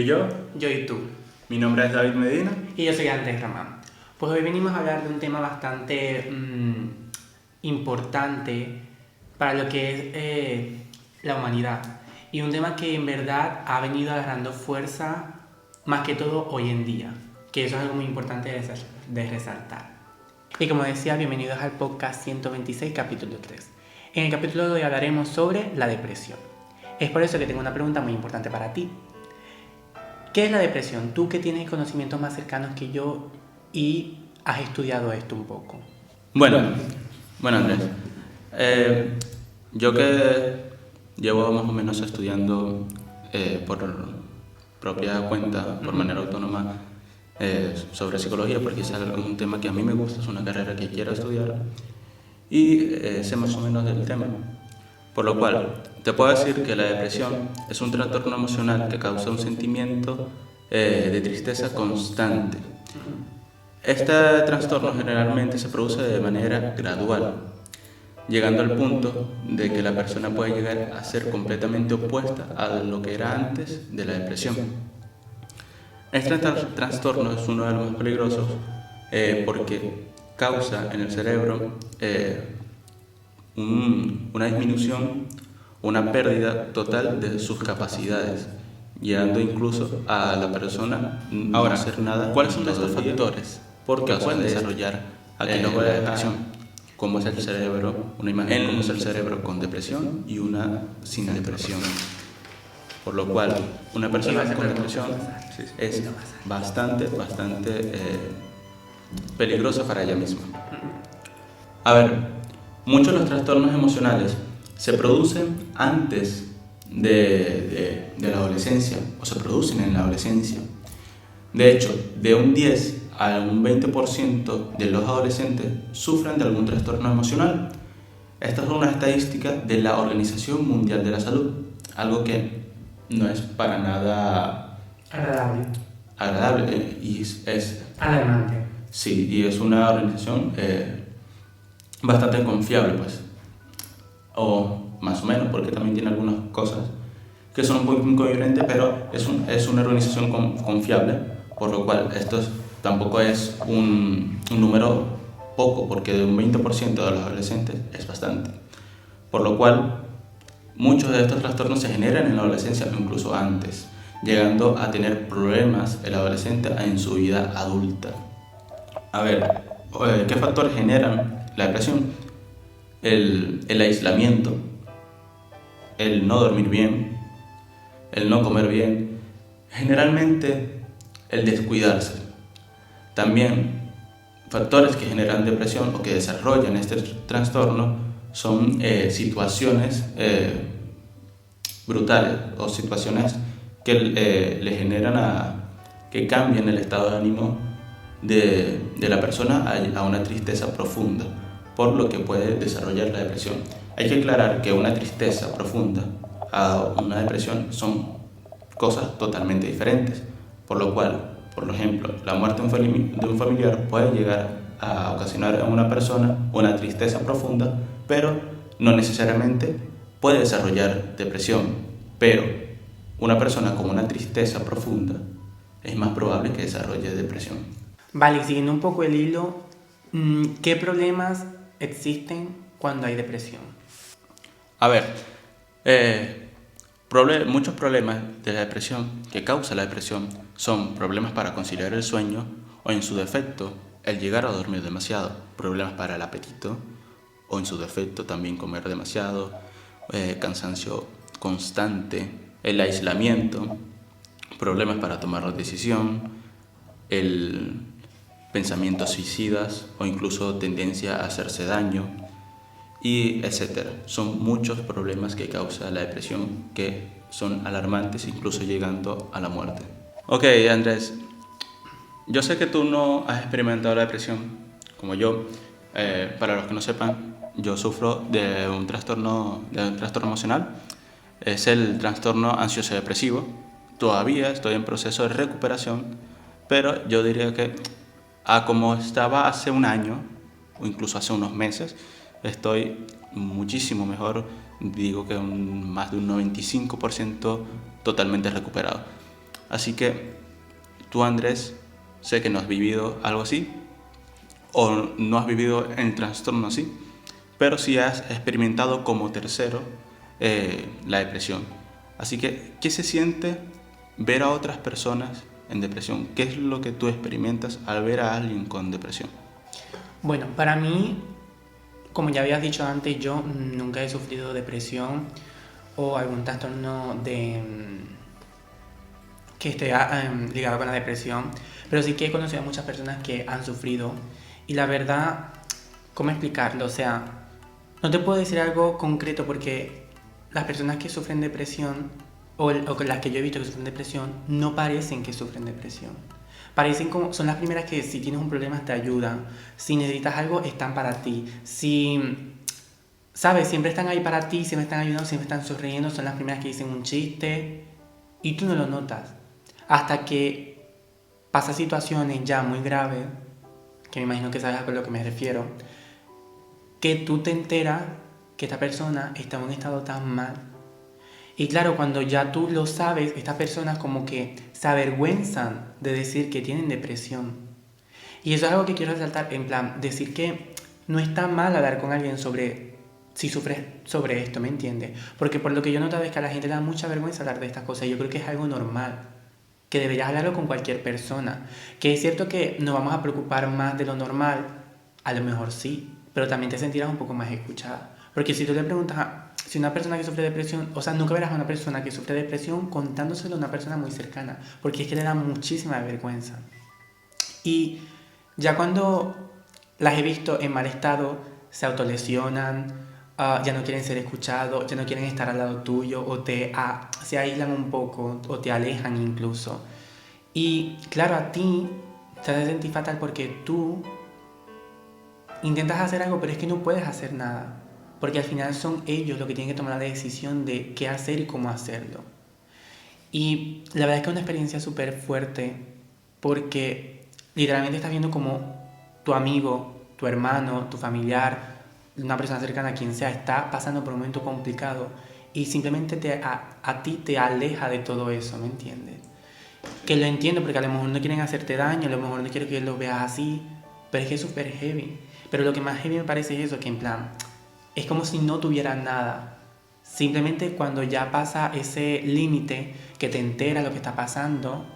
Y yo, Yo y tú. mi nombre es David Medina. Y yo soy Andrés Ramán. Pues hoy venimos a hablar de un tema bastante importante para lo que es la humanidad. Y un tema que en verdad ha venido agarrando fuerza más que todo hoy en día. Que eso es algo muy importante de resaltar. Y como decía, bienvenidos al podcast 126, capítulo 3. En el capítulo de hoy hablaremos sobre la depresión. Es por eso que tengo una pregunta muy importante para ti. ¿Qué es la depresión? Tú que tienes conocimientos más cercanos que yo y has estudiado esto un poco. Bueno, Andrés, yo que llevo más o menos estudiando por propia cuenta, por manera autónoma, sobre psicología, porque es un tema que a mí me gusta, es una carrera que quiero estudiar y sé más o menos del tema. Por lo cual, te puedo decir que la depresión es un trastorno emocional que causa un sentimiento de tristeza constante. Este trastorno generalmente se produce de manera gradual, llegando al punto de que la persona puede llegar a ser completamente opuesta a lo que era antes de la depresión. Este trastorno es uno de los más peligrosos porque causa en el cerebro una disminución, una pérdida total de sus capacidades, llegando incluso a la persona no hacer nada. ¿Cuáles son estos factores que pueden desarrollar la depresión? ¿Cómo es el cerebro? Una imagen cómo es el cerebro con depresión y una sin depresión. Por lo cual, una persona con depresión es bastante peligrosa para ella misma. A ver, muchos de los trastornos emocionales se producen antes de la adolescencia o se producen en la adolescencia. De hecho, de un 10 a un 20% de los adolescentes sufren de algún trastorno emocional. Esta es una estadística de la Organización Mundial de la Salud, algo que no es para nada agradable y es alarmante. Sí, y es una organización bastante confiable, pues, o más o menos, porque también tiene algunas cosas que son un poco incoherentes, pero es una organización confiable, por lo cual tampoco es un número poco, porque de un 20% de los adolescentes es bastante. Por lo cual, muchos de estos trastornos se generan en la adolescencia o incluso antes, llegando a tener problemas el adolescente en su vida adulta. A ver, ¿qué factores generan la depresión? El aislamiento, el no dormir bien, el no comer bien, generalmente el descuidarse. También factores que generan depresión o que desarrollan este trastorno son situaciones brutales o situaciones que le generan que cambien el estado de ánimo de la persona a una tristeza profunda, por lo que puede desarrollar la depresión. Hay que aclarar que una tristeza profunda a una depresión son cosas totalmente diferentes, por lo cual, por ejemplo, la muerte de un familiar puede llegar a ocasionar a una persona una tristeza profunda, pero no necesariamente puede desarrollar depresión. Pero una persona con una tristeza profunda es más probable que desarrolle depresión. Vale, siguiendo un poco el hilo, ¿qué problemas existen cuando hay depresión? A ver, muchos problemas de la depresión que causa la depresión son problemas para conciliar el sueño o en su defecto el llegar a dormir demasiado, problemas para el apetito o en su defecto también comer demasiado, cansancio constante, el aislamiento, problemas para tomar la decisión, el pensamientos suicidas o incluso tendencia a hacerse daño, y etcétera. Son muchos problemas que causa la depresión que son alarmantes, incluso llegando a la muerte. Ok, Andrés, yo sé que tú no has experimentado la depresión como yo. Para los que no sepan, yo sufro de un trastorno emocional. Es el trastorno ansioso-depresivo. Todavía estoy en proceso de recuperación, pero yo diría que como estaba hace un año o incluso hace unos meses, estoy muchísimo mejor, digo que más de un 95% totalmente recuperado. Así que tú, Andrés, sé que no has vivido algo así, o no has vivido el trastorno así, pero sí has experimentado como tercero la depresión. Así que, ¿qué se siente ver a otras personas en depresión? ¿Qué es lo que tú experimentas al ver a alguien con depresión? Bueno, para mí, como ya habías dicho antes, yo nunca he sufrido depresión o algún trastorno que esté ligado con la depresión, pero sí que he conocido a muchas personas que han sufrido y la verdad, ¿cómo explicarlo? O sea, no te puedo decir algo concreto porque las personas que sufren depresión o con las que yo he visto que sufren depresión no parecen que sufren depresión. Parecen como, son las primeras que si tienes un problema te ayudan, si necesitas algo están para ti, si, sabes, siempre están ahí para ti, siempre están ayudando, siempre están sonriendo, son las primeras que dicen un chiste y tú no lo notas. Hasta que pasa situaciones ya muy graves, que me imagino que sabes a lo que me refiero, que tú te enteras que esta persona está en un estado tan mal. Y claro, cuando ya tú lo sabes, estas personas como que se avergüenzan de decir que tienen depresión. Y eso es algo que quiero resaltar, en plan, decir que no está mal hablar con alguien sobre si sufres sobre esto, ¿me entiendes? Porque por lo que yo he notado es que a la gente le da mucha vergüenza hablar de estas cosas. Y yo creo que es algo normal, que deberías hablarlo con cualquier persona. Que es cierto que nos vamos a preocupar más de lo normal, a lo mejor sí, pero también te sentirás un poco más escuchada. Porque si tú le preguntas si una persona que sufre depresión, o sea, nunca verás a una persona que sufre depresión contándoselo a una persona muy cercana, porque es que le da muchísima vergüenza. Y ya cuando las he visto en mal estado, se autolesionan, ya no quieren ser escuchados, ya no quieren estar al lado tuyo, o se aíslan un poco, o te alejan incluso. Y claro, a ti te hace sentir fatal porque tú intentas hacer algo, pero es que no puedes hacer nada. Porque al final son ellos los que tienen que tomar la decisión de qué hacer y cómo hacerlo. Y la verdad es que es una experiencia súper fuerte porque literalmente estás viendo como tu amigo, tu hermano, tu familiar, una persona cercana, quien sea, está pasando por un momento complicado y simplemente a ti te aleja de todo eso, ¿me entiendes? Que lo entiendo porque a lo mejor no quieren hacerte daño, a lo mejor no quiero que lo veas así, pero es que es súper heavy. Pero lo que más heavy me parece es eso, que en plan, es como si no tuvieras nada. Simplemente cuando ya pasa ese límite, que te enteras lo que está pasando,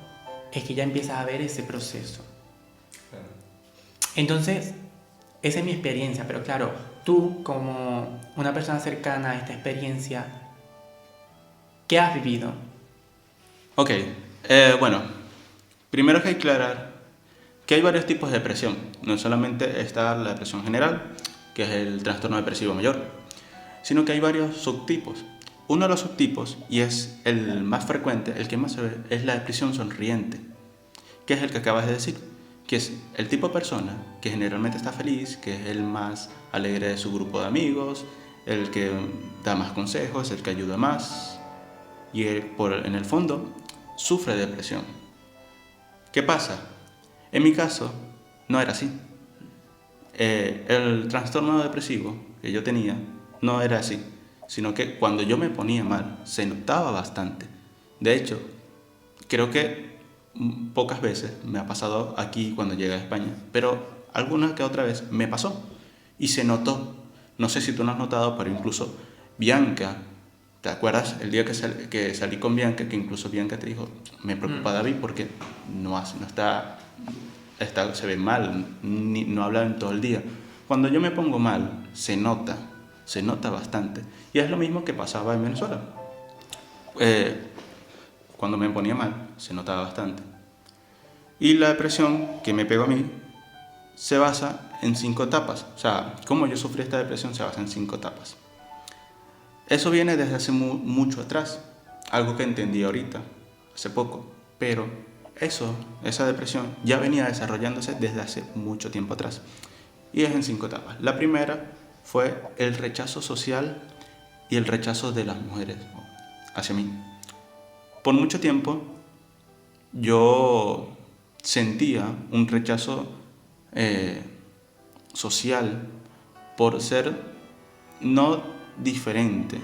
es que ya empiezas a ver ese proceso. Claro. Entonces, esa es mi experiencia, pero claro, tú como una persona cercana a esta experiencia, ¿qué has vivido? Ok, bueno, primero hay que aclarar que hay varios tipos de depresión. No solamente está la depresión general, que es el trastorno depresivo mayor, sino que hay varios subtipos. Uno de los subtipos, y es el más frecuente, el que más se ve, es la depresión sonriente, que es el que acabas de decir, que es el tipo de persona que generalmente está feliz, que es el más alegre de su grupo de amigos, el que da más consejos, el que ayuda más, y en el fondo sufre de depresión. ¿Qué pasa? En mi caso, no era así. El trastorno depresivo que yo tenía no era así, sino que cuando yo me ponía mal, se notaba bastante. De hecho, creo que pocas veces me ha pasado aquí cuando llegué a España, pero alguna que otra vez me pasó y se notó. No sé si tú lo has notado, pero incluso Bianca, ¿te acuerdas el día que salí con Bianca, que incluso Bianca te dijo, me preocupa David porque no está, se ve mal, no habla en todo el día? Cuando yo me pongo mal, se nota bastante. Y es lo mismo que pasaba en Venezuela. Cuando me ponía mal, se notaba bastante. Y la depresión que me pegó a mí se basa en 5 etapas. O sea, cómo yo sufrí esta depresión se basa en 5 etapas. Eso viene desde hace mucho atrás, algo que entendí ahorita, hace poco, pero esa depresión ya venía desarrollándose desde hace mucho tiempo atrás. Y es en 5 etapas. La primera fue el rechazo social y el rechazo de las mujeres hacia mí. Por mucho tiempo yo sentía un rechazo social por ser no diferente,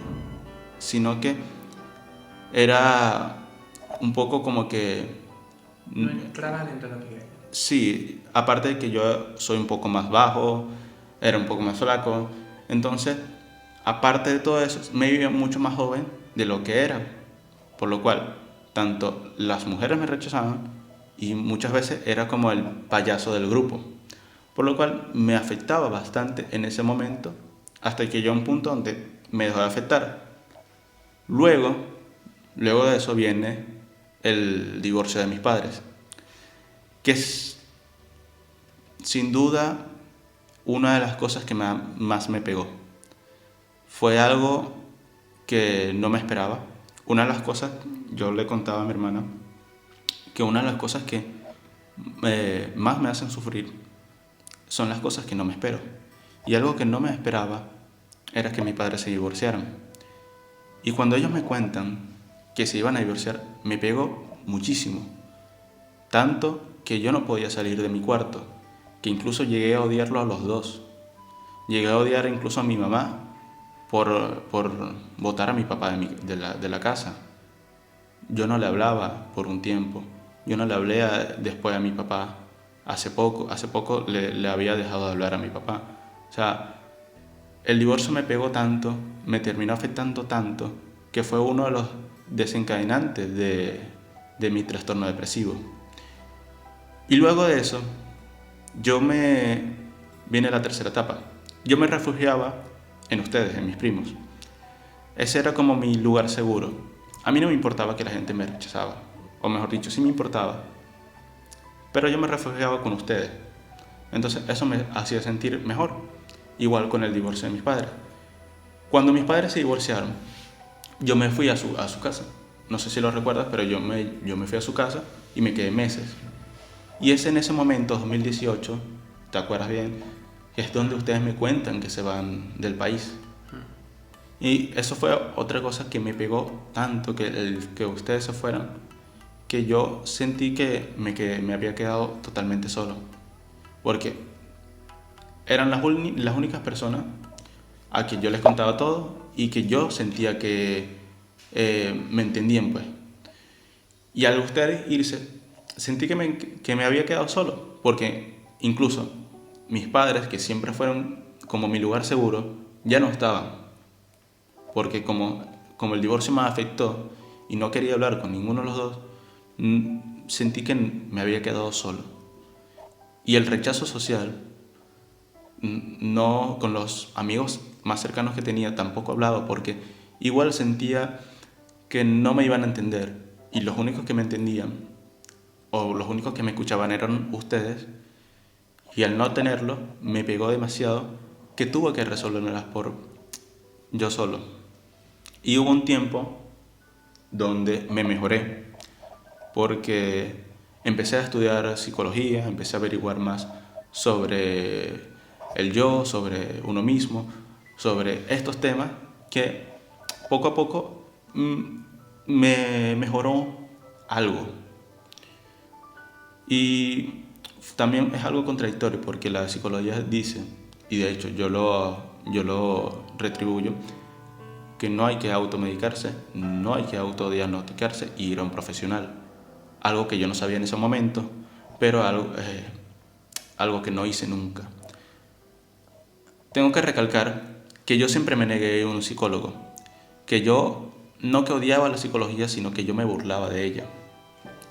sino que era un poco como que... No entraba dentro de lo que... Sí, aparte de que yo soy un poco más bajo, era un poco más flaco, entonces, aparte de todo eso, me veía mucho más joven de lo que era, por lo cual, tanto las mujeres me rechazaban y muchas veces era como el payaso del grupo, por lo cual me afectaba bastante en ese momento, hasta que llegó a un punto donde me dejó de afectar. Luego, luego de eso viene el divorcio de mis padres, que es sin duda una de las cosas que más me pegó. Fue algo que no me esperaba. Una de las cosas, yo le contaba a mi hermana, que una de las cosas que más me hacen sufrir son las cosas que no me espero. Y algo que no me esperaba era que mis padres se divorciaran. Y cuando ellos me cuentan que se iban a divorciar, me pegó muchísimo. Tanto que yo no podía salir de mi cuarto, que incluso llegué a odiarlo a los dos. Llegué a odiar incluso a mi mamá por botar a mi papá de la casa. Yo no le hablaba por un tiempo. Yo no le hablé después a mi papá. Hace poco le había dejado de hablar a mi papá. O sea, el divorcio me pegó tanto, me terminó afectando tanto, que fue uno de los desencadenantes de mi trastorno depresivo. Y luego de eso, viene la tercera etapa. Yo me refugiaba en ustedes, en mis primos. Ese era como mi lugar seguro. A mí no me importaba que la gente me rechazaba, o mejor dicho, sí me importaba, pero yo me refugiaba con ustedes. Entonces eso me hacía sentir mejor, igual con el divorcio de mis padres. Cuando mis padres se divorciaron, yo me fui a su casa. No sé si lo recuerdas, pero yo me fui a su casa y me quedé meses. Y es en ese momento, 2018, ¿te acuerdas bien? Que es donde ustedes me cuentan que se van del país. Y eso fue otra cosa que me pegó tanto, que ustedes se fueran, que yo sentí que me había quedado totalmente solo. Porque eran las únicas personas a quien yo les contaba todo y que yo sentía que me entendían, pues. Y al ustedes irse, sentí que me había quedado solo, porque incluso mis padres, que siempre fueron como mi lugar seguro, ya no estaban. Porque como el divorcio me afectó y no quería hablar con ninguno de los dos, sentí que me había quedado solo. Y el rechazo social, no con los amigos más cercanos que tenía, tampoco hablaba, porque igual sentía que no me iban a entender. Y los únicos que me entendían, o los únicos que me escuchaban eran ustedes, y al no tenerlo, me pegó demasiado que tuve que resolvérmelas por yo solo. Y hubo un tiempo donde me mejoré, porque empecé a estudiar psicología, empecé a averiguar más sobre el yo, sobre uno mismo, sobre estos temas que poco a poco me mejoró algo. Y también es algo contradictorio porque la psicología dice, y de hecho yo lo retribuyo, que no hay que automedicarse, no hay que autodiagnosticarse y ir a un profesional. Algo que yo no sabía en ese momento, pero algo que no hice nunca. Tengo que recalcar que yo siempre me negué a un psicólogo, que yo no que odiaba la psicología, sino que yo me burlaba de ella.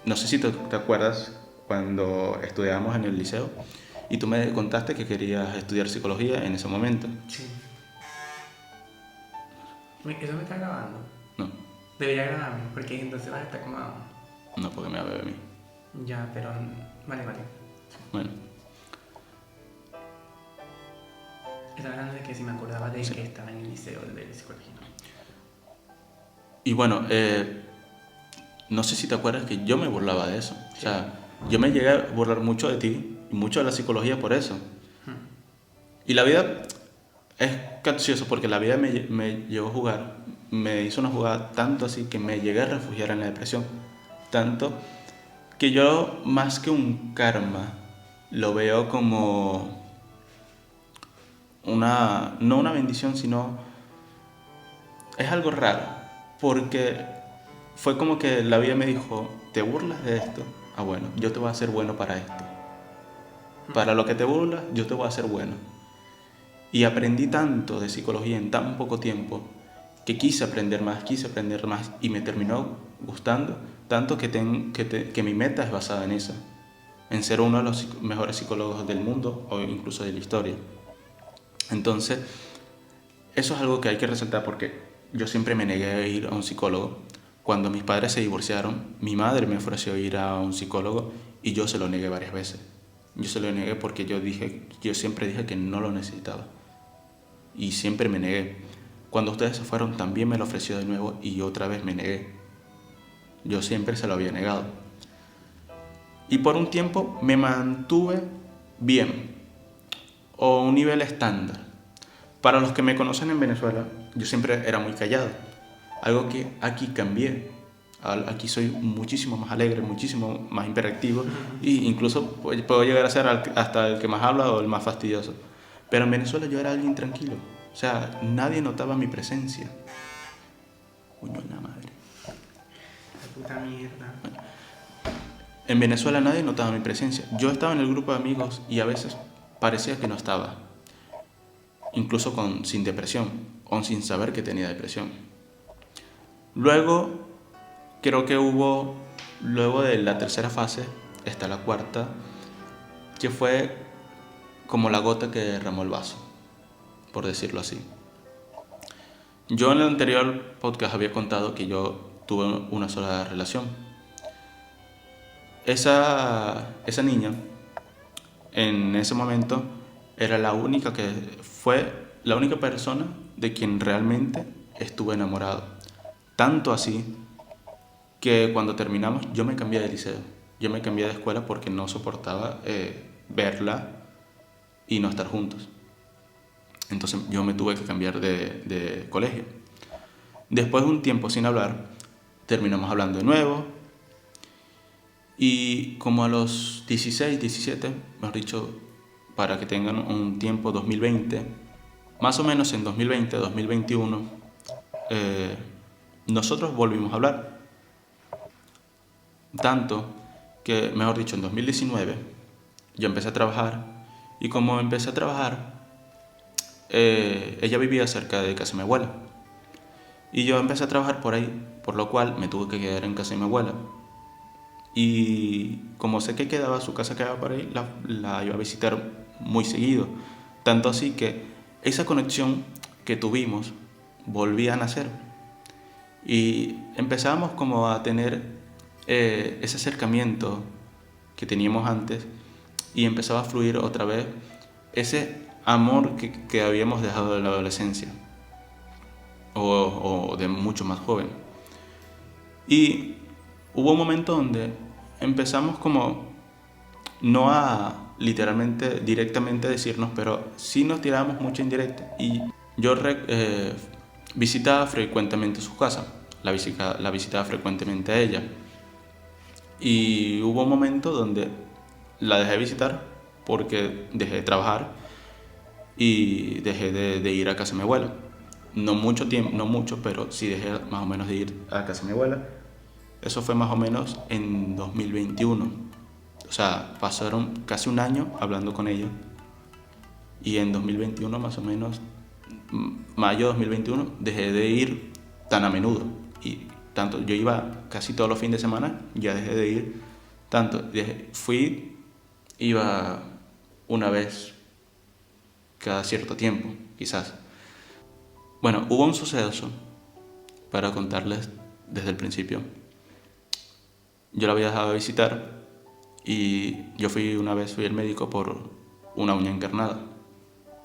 No sé si te acuerdas cuando estudiábamos en el liceo y tú me contaste que querías estudiar psicología en ese momento. Sí. ¿Eso me está grabando? No, Debería grabarme, porque entonces vas a estar como... no porque me va a ver a mí. Ya, pero... Vale. Bueno, Estaba hablando de que si me acordaba de que estaba en el liceo de psicología. y bueno, no sé si te acuerdas que yo me burlaba de eso. O sea, yo me llegué a burlar mucho de ti y mucho de la psicología por eso. Y la vida es capcioso porque la vida me llevó a jugar, me hizo una jugada tanto así que me llegué a refugiar en la depresión. Tanto que yo, más que un karma, lo veo como no una bendición, sino es algo raro. Porque fue como que la vida me dijo, ¿te burlas de esto? Ah, bueno, yo te voy a hacer bueno para esto. Para lo que te burlas, yo te voy a hacer bueno. Y aprendí tanto de psicología en tan poco tiempo que quise aprender más y me terminó gustando tanto que mi meta es basada en eso, en ser uno de los mejores psicólogos del mundo o incluso de la historia. Entonces, eso es algo que hay que resaltar porque yo siempre me negué a ir a un psicólogo. Cuando mis padres se divorciaron, mi madre me ofreció ir a un psicólogo y yo se lo negué varias veces. Yo se lo negué porque yo siempre dije que no lo necesitaba. Y siempre me negué. Cuando ustedes se fueron también me lo ofreció de nuevo y yo otra vez me negué. Yo siempre se lo había negado. Y por un tiempo me mantuve bien, o un nivel estándar. Para los que me conocen en Venezuela, yo siempre era muy callado. Algo que aquí cambié. Aquí soy muchísimo más alegre, muchísimo más hiperactivo e incluso puedo llegar a ser hasta el que más habla o el más fastidioso. Pero en Venezuela yo era alguien tranquilo. O sea, nadie notaba mi presencia. Coño, la madre. La puta mierda. En Venezuela nadie notaba mi presencia. Yo estaba en el grupo de amigos y a veces parecía que no estaba. Incluso sin depresión o sin saber que tenía depresión. Luego, creo que luego de la tercera fase, está la cuarta, que fue como la gota que derramó el vaso, por decirlo así. Yo en el anterior podcast había contado que yo tuve una sola relación. Esa niña, en ese momento, fue la única persona de quien realmente estuve enamorado. Tanto así que cuando terminamos yo me cambié de liceo. Yo me cambié de escuela porque no soportaba verla y no estar juntos. Entonces yo me tuve que cambiar de colegio. Después de un tiempo sin hablar, terminamos hablando de nuevo. Y como a los 16, 17, mejor dicho, para que tengan un tiempo, 2020, más o menos en 2020, 2021, nosotros volvimos a hablar. Tanto que, mejor dicho, en 2019 yo empecé a trabajar y como empecé a trabajar, ella vivía cerca de casa de mi abuela y yo empecé a trabajar por ahí, por lo cual me tuve que quedar en casa de mi abuela. Y como sé que su casa quedaba por ahí, la iba a visitar muy seguido. Tanto así que esa conexión que tuvimos volvía a nacer. Y empezábamos como a tener ese acercamiento que teníamos antes y empezaba a fluir otra vez ese amor que habíamos dejado de la adolescencia o de mucho más joven. Y hubo un momento donde empezamos como no a literalmente, directamente decirnos, pero sí nos tirábamos mucho en directo. Y yo visitaba frecuentemente su casa, la visitaba frecuentemente a ella. Y hubo un momento donde la dejé visitar porque dejé de trabajar y dejé de ir a casa de mi abuela. No mucho tiempo, no mucho, pero sí dejé más o menos de ir a casa de mi abuela. Eso fue más o menos en 2021. O sea, pasaron casi un año hablando con ella. Y en 2021, más o menos, mayo de 2021, dejé de ir tan a menudo. Y tanto, yo iba casi todos los fines de semana, ya dejé de ir tanto. Iba una vez cada cierto tiempo, quizás. Bueno, hubo un suceso, para contarles desde el principio. Yo la había dejado de visitar y yo fui al médico por una uña encarnada.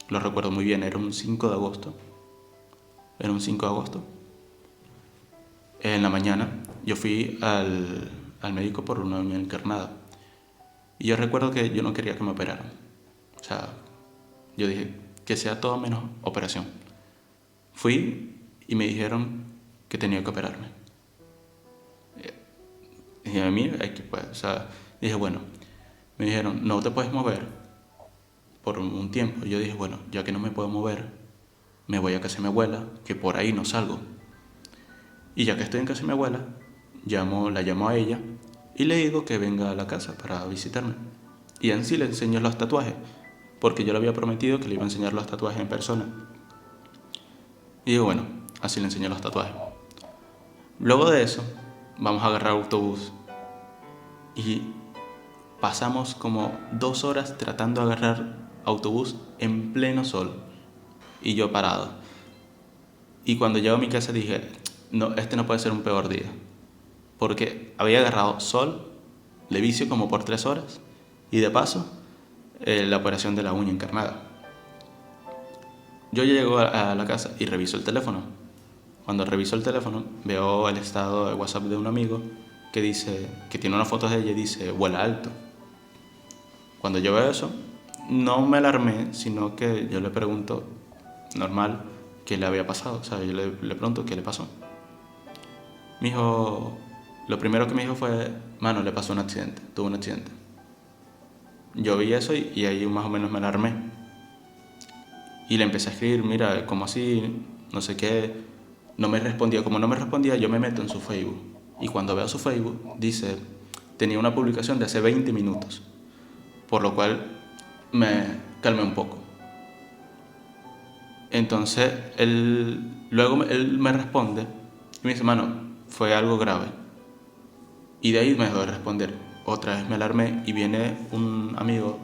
Lo recuerdo muy bien, era un 5 de agosto. En la mañana yo fui al médico por una uña encarnada. Y yo recuerdo que yo no quería que me operaran. O sea, yo dije que sea todo menos operación. Fui y me dijeron que tenía que operarme. Dije, a mí hay que, pues, o sea, dije, bueno, me dijeron, no te puedes mover por un tiempo. Yo dije, bueno, ya que no me puedo mover, me voy a casa de mi abuela, que por ahí no salgo. Y ya que estoy en casa de mi abuela, la llamo a ella y le digo que venga a la casa para visitarme. Y en sí le enseño los tatuajes, porque yo le había prometido que le iba a enseñar los tatuajes en persona. Y digo, bueno, así le enseño los tatuajes. Luego de eso, vamos a agarrar autobús y pasamos como 2 horas tratando de agarrar autobús en pleno sol y yo parado. Y cuando llego a mi casa dije, no, este no puede ser un peor día, porque había agarrado sol, le vicio como por 3 horas y de paso la operación de la uña encarnada. Yo llego a la casa y reviso el teléfono. Cuando reviso el teléfono veo el estado de WhatsApp de un amigo que dice, que tiene unas fotos de ella y dice vuela alto. Cuando yo veo eso, no me alarmé, sino que yo le pregunto, normal, qué le había pasado. O sea, yo le pregunto qué le pasó. Lo primero que me dijo fue, mano, le pasó un accidente, tuvo un accidente. Yo vi eso y ahí más o menos me alarmé. Y le empecé a escribir, mira, ¿cómo así? No sé qué. No me respondía. Como no me respondía, yo me meto en su Facebook. Y cuando veo su Facebook, dice, tenía una publicación de hace 20 minutos. Por lo cual me calmé un poco. Entonces, luego él me responde y me dice, mano, fue algo grave. Y de ahí me dejó de responder. Otra vez me alarmé y viene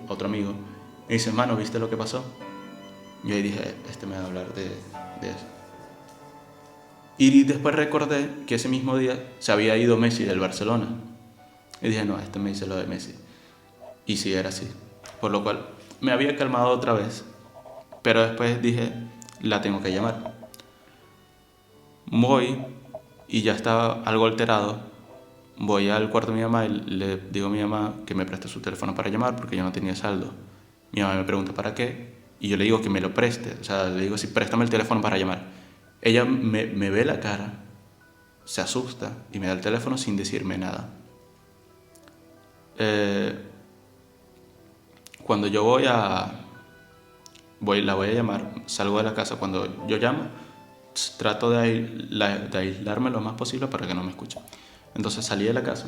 otro amigo, y dice, mano, ¿viste lo que pasó? Yo ahí dije, este me va a hablar de eso. Y después recordé que ese mismo día se había ido Messi del Barcelona. Y dije, no, este me dice lo de Messi. Y sí, era así. Por lo cual me había calmado otra vez. Pero después dije, la tengo que llamar. Voy y ya estaba algo alterado. Voy al cuarto de mi mamá y le digo a mi mamá que me preste su teléfono para llamar porque yo no tenía saldo. Mi mamá me pregunta para qué y yo le digo que me lo preste. O sea, le digo, sí, préstame el teléfono para llamar. Ella me ve la cara, se asusta y me da el teléfono sin decirme nada. Cuando yo la voy a llamar, salgo de la casa. Cuando yo llamo, trato de aislarme lo más posible para que no me escuche. Entonces salí de la casa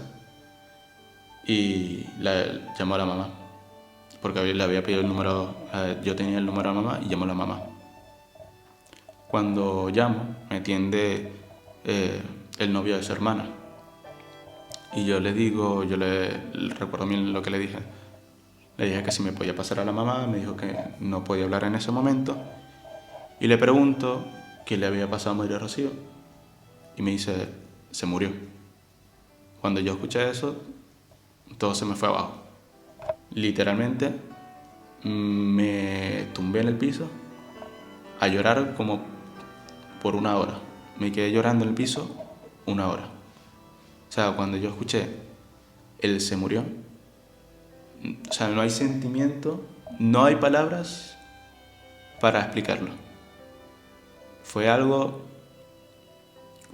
y llamó a la mamá, porque le había pedido el número, yo tenía el número de la mamá y llamó a la mamá. Cuando llamo, me atiende el novio de su hermana. Y yo le recuerdo bien lo que le dije. Le dije que si me podía pasar a la mamá, me dijo que no podía hablar en ese momento. Y le pregunto qué le había pasado a María Rocío. Y me dice, se murió. Cuando yo escuché eso, todo se me fue abajo. Literalmente me tumbé en el piso a llorar como por 1 hora. Me quedé llorando en el piso 1 hora. O sea, cuando yo escuché él se murió, o sea, no hay sentimiento, no hay palabras para explicarlo. Fue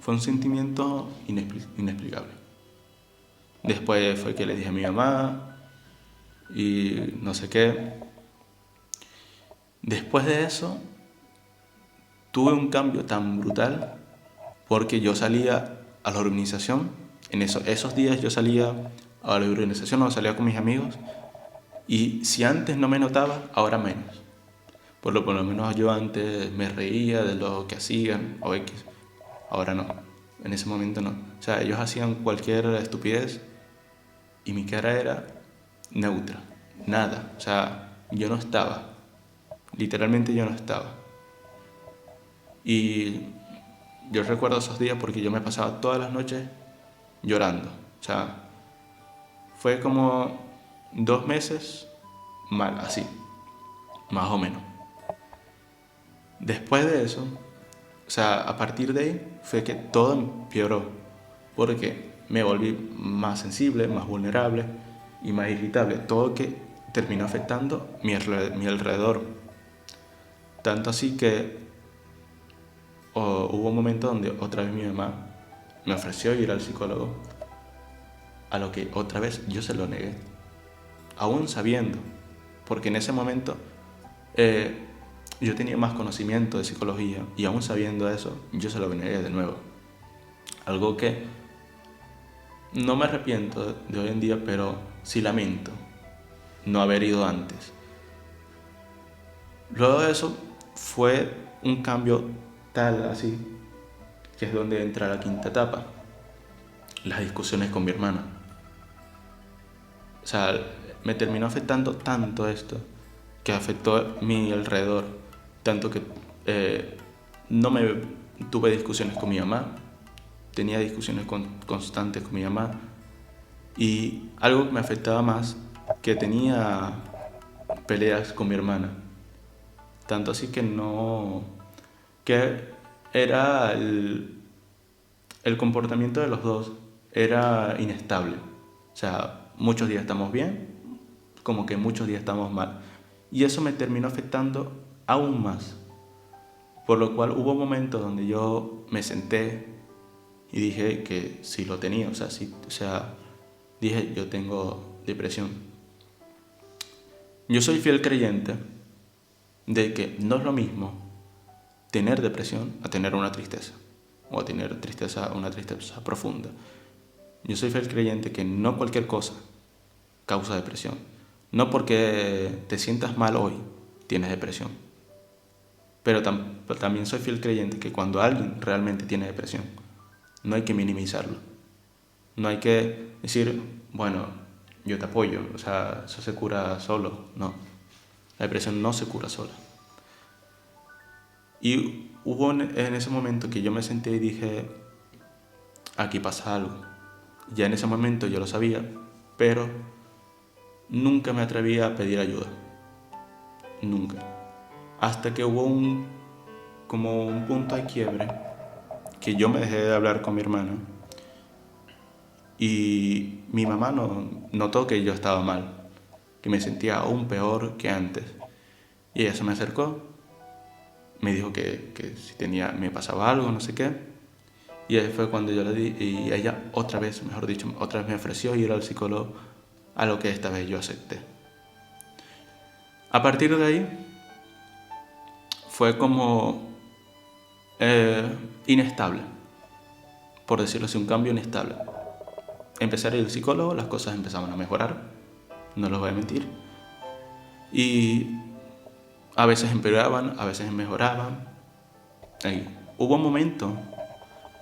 un sentimiento inexplicable. Después fue que le dije a mi mamá y no sé qué. Después de eso, tuve un cambio tan brutal porque yo salía a la urbanización. En esos días yo salía a la urbanización o salía con mis amigos y si antes no me notaba, ahora menos. Por lo menos yo antes me reía de lo que hacían o X. Ahora no, en ese momento no. O sea, ellos hacían cualquier estupidez y mi cara era neutra, nada. O sea, yo no estaba, literalmente yo no estaba. Y yo recuerdo esos días porque yo me pasaba todas las noches llorando. O sea, fue como 2 meses mal, así, más o menos. Después de eso, o sea, a partir de ahí fue que todo empeoró, porque me volví más sensible, más vulnerable y más irritable, todo que terminó afectando mi alrededor. Tanto así que hubo un momento donde otra vez mi mamá me ofreció ir al psicólogo, a lo que otra vez yo se lo negué, aún sabiendo, porque en ese momento yo tenía más conocimiento de psicología y aún sabiendo eso, yo se lo negué de nuevo. Algo que no me arrepiento de hoy en día, pero sí lamento no haber ido antes. Luego de eso fue un cambio tal así, que es donde entra la quinta etapa, las discusiones con mi hermana. O sea, me terminó afectando tanto esto, que afectó mi alrededor, tanto que no me tuve discusiones con mi mamá, tenía discusiones constantes con mi mamá, y algo que me afectaba más, que tenía peleas con mi hermana, tanto así que era el comportamiento de los dos era inestable. O sea, muchos días estamos bien, como que muchos días estamos mal. Y eso me terminó afectando aún más. Por lo cual hubo momentos donde yo me senté y dije que sí lo tenía. Dije, yo tengo depresión. Yo soy fiel creyente de que no es lo mismo tener depresión a tener una tristeza, o a tener una tristeza profunda. Yo soy fiel creyente que no cualquier cosa causa depresión. No porque te sientas mal hoy tienes depresión. Pero también soy fiel creyente que cuando alguien realmente tiene depresión, no hay que minimizarlo. No hay que decir, bueno, yo te apoyo, o sea, eso se cura solo. No, la depresión no se cura sola. Y hubo en ese momento que yo me senté y dije, aquí pasa algo. Ya en ese momento yo lo sabía, pero nunca me atreví a pedir ayuda. Nunca. Hasta que hubo como un punto de quiebre, que yo me dejé de hablar con mi hermano y mi mamá notó que yo estaba mal, que me sentía aún peor que antes. Y ella se me acercó, me dijo que si me pasaba algo, no sé qué. Y ahí fue cuando yo le di, y ella otra vez me ofreció ir al psicólogo, a lo que esta vez yo acepté. A partir de ahí fue como inestable, por decirlo así, un cambio inestable. Empecé a ir al psicólogo, las cosas empezaban a mejorar, no los voy a mentir. Y a veces empeoraban, a veces mejoraban. Hubo un momento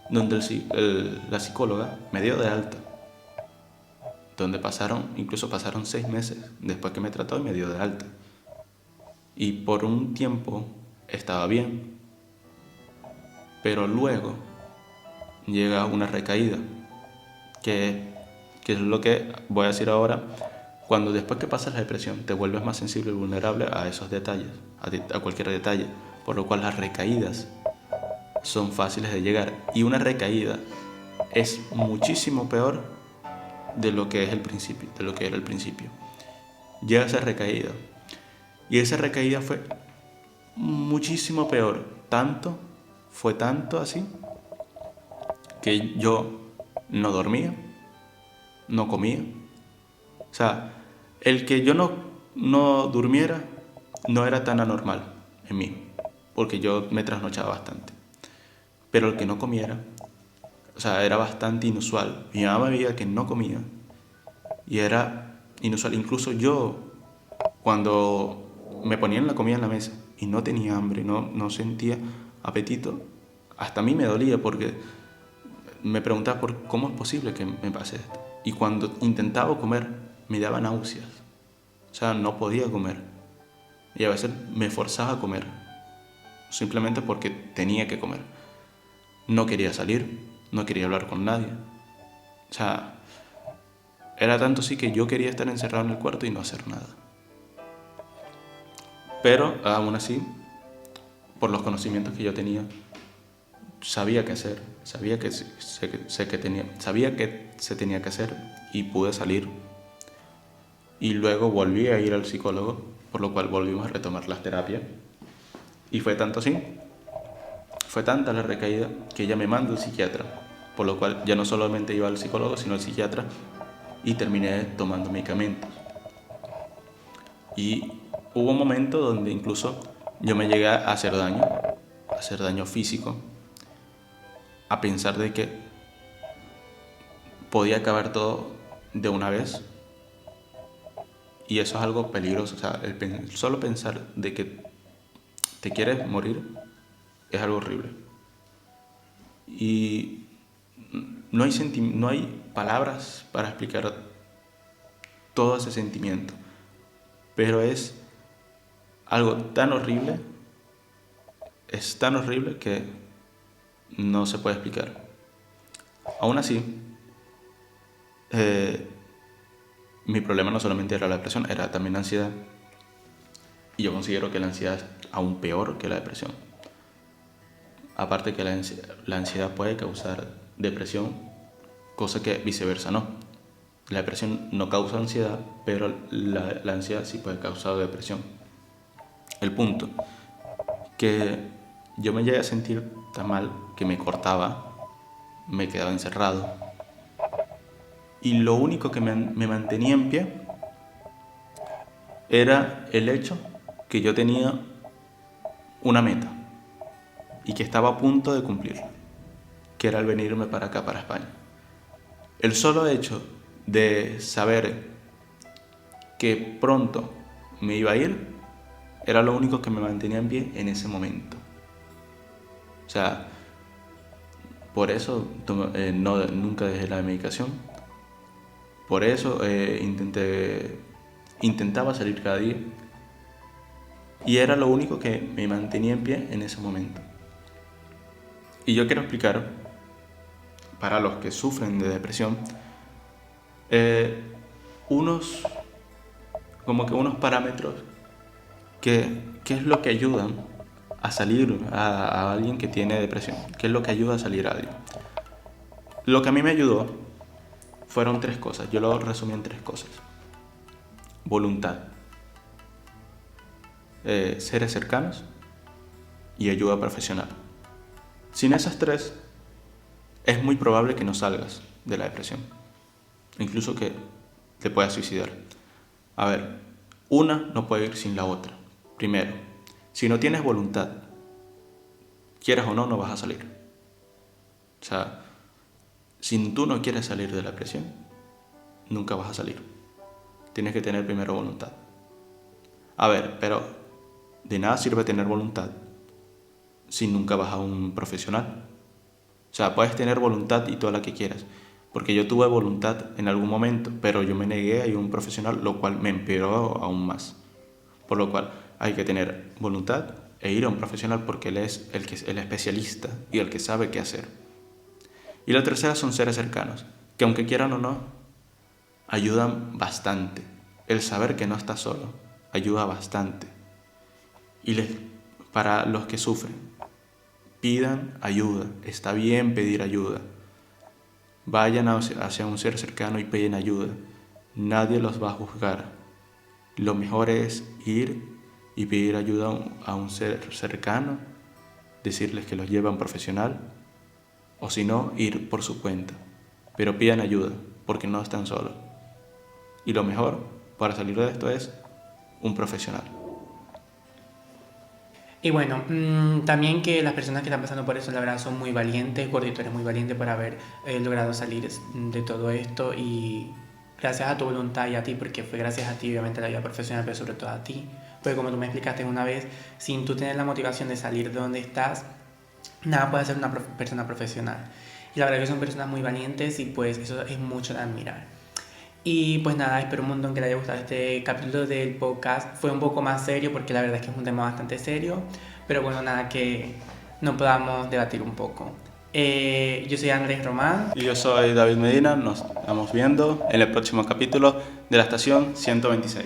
donde la psicóloga me dio de alta, donde incluso pasaron 6 meses después que me trató y me dio de alta. Y por un tiempo estaba bien, pero luego llega una recaída, que es lo que voy a decir ahora. Cuando después que pasas la depresión te vuelves más sensible y vulnerable a esos detalles, a cualquier detalle, por lo cual las recaídas son fáciles de llegar, y una recaída es muchísimo peor de lo que es el principio, de lo que era el principio. Llega esa recaída, y esa recaída fue muchísimo peor, fue tanto así que yo no dormía, no comía. O sea, el que yo no durmiera no era tan anormal en mí, porque yo me trasnochaba bastante. Pero el que no comiera, o sea, era bastante inusual. Mi mamá me veía que no comía y era inusual. Incluso yo, cuando me ponían la comida en la mesa y no tenía hambre, no sentía apetito, hasta a mí me dolía, porque me preguntaba por cómo es posible que me pase esto. Y cuando intentaba comer, me daba náuseas. O sea, no podía comer. Y a veces me forzaba a comer, simplemente porque tenía que comer. No quería salir, no quería hablar con nadie. O sea, era tanto así que yo quería estar encerrado en el cuarto y no hacer nada. Pero aún así, por los conocimientos que yo tenía, sabía qué hacer, sabía que se tenía que hacer, y pude salir. Y luego volví a ir al psicólogo, por lo cual volvimos a retomar las terapias. Y fue tanta la recaída que ella me mandó al psiquiatra, por lo cual ya no solamente iba al psicólogo, sino al psiquiatra, y terminé tomando medicamentos. Y hubo un momento donde incluso yo me llegué a hacer daño físico, a pensar de que podía acabar todo de una vez. Y eso es algo peligroso. O sea, solo pensar de que te quieres morir es algo horrible. Y no hay palabras para explicar todo ese sentimiento. Pero es algo tan horrible, es tan horrible que no se puede explicar. Aún así, mi problema no solamente era la depresión, era también la ansiedad. Y yo considero que la ansiedad es aún peor que la depresión. Aparte que la ansiedad puede causar depresión, cosa que viceversa no. La depresión no causa ansiedad, pero la ansiedad sí puede causar depresión. El punto, que yo me llegué a sentir tan mal que me cortaba, me quedaba encerrado. Y lo único que me mantenía en pie era el hecho que yo tenía una meta y que estaba a punto de cumplirla, que era el venirme para acá, para España. El solo hecho de saber que pronto me iba a ir era lo único que me mantenía en pie en ese momento. O sea, por eso nunca dejé la medicación. Por eso intentaba salir cada día. Y era lo único que me mantenía en pie en ese momento. Y yo quiero explicar, para los que sufren de depresión, unos parámetros que es lo que ayudan a salir a alguien que tiene depresión. ¿Qué es lo que ayuda a salir a alguien? Lo que a mí me ayudó fueron 3 cosas. Yo lo resumí en 3 cosas. Voluntad, seres cercanos y ayuda profesional. Sin esas 3, es muy probable que no salgas de la depresión. Incluso que te puedas suicidar. A ver, una no puede ir sin la otra. Primero, si no tienes voluntad, quieras o no, no vas a salir. O sea, si tú no quieres salir de la depresión, nunca vas a salir. Tienes que tener primero voluntad. A ver, pero de nada sirve tener voluntad si nunca vas a un profesional. O sea, puedes tener voluntad y toda la que quieras. Porque yo tuve voluntad en algún momento, pero yo me negué a ir a un profesional, lo cual me empeoró aún más. Por lo cual hay que tener voluntad e ir a un profesional porque él es el especialista y el que sabe qué hacer. Y la tercera son seres cercanos, que aunque quieran o no, ayudan bastante. El saber que no estás solo ayuda bastante. Y para los que sufren, pidan ayuda. Está bien pedir ayuda. Vayan hacia un ser cercano y piden ayuda. Nadie los va a juzgar. Lo mejor es ir y pedir ayuda a un ser cercano, decirles que los lleve a un profesional, o si no, ir por su cuenta. Pero pidan ayuda, porque no están solos. Y lo mejor para salir de esto es un profesional. Y bueno, también que las personas que están pasando por eso, la verdad, son muy valientes. Gordito, eres muy valiente por haber logrado salir de todo esto, y gracias a tu voluntad y a ti, porque fue gracias a ti, obviamente, la vida profesional, pero sobre todo a ti. Porque como tú me explicaste una vez, sin tú tener la motivación de salir de donde estás, nada puede ser una persona profesional. Y la verdad que son personas muy valientes, y pues eso es mucho de admirar. Y pues nada, espero un montón que les haya gustado este capítulo del podcast. Fue un poco más serio porque la verdad es que es un tema bastante serio, pero bueno, nada, que nos podamos debatir un poco. Yo soy Andrés Román. Y yo soy David Medina. Nos estamos viendo en el próximo capítulo de la estación 126.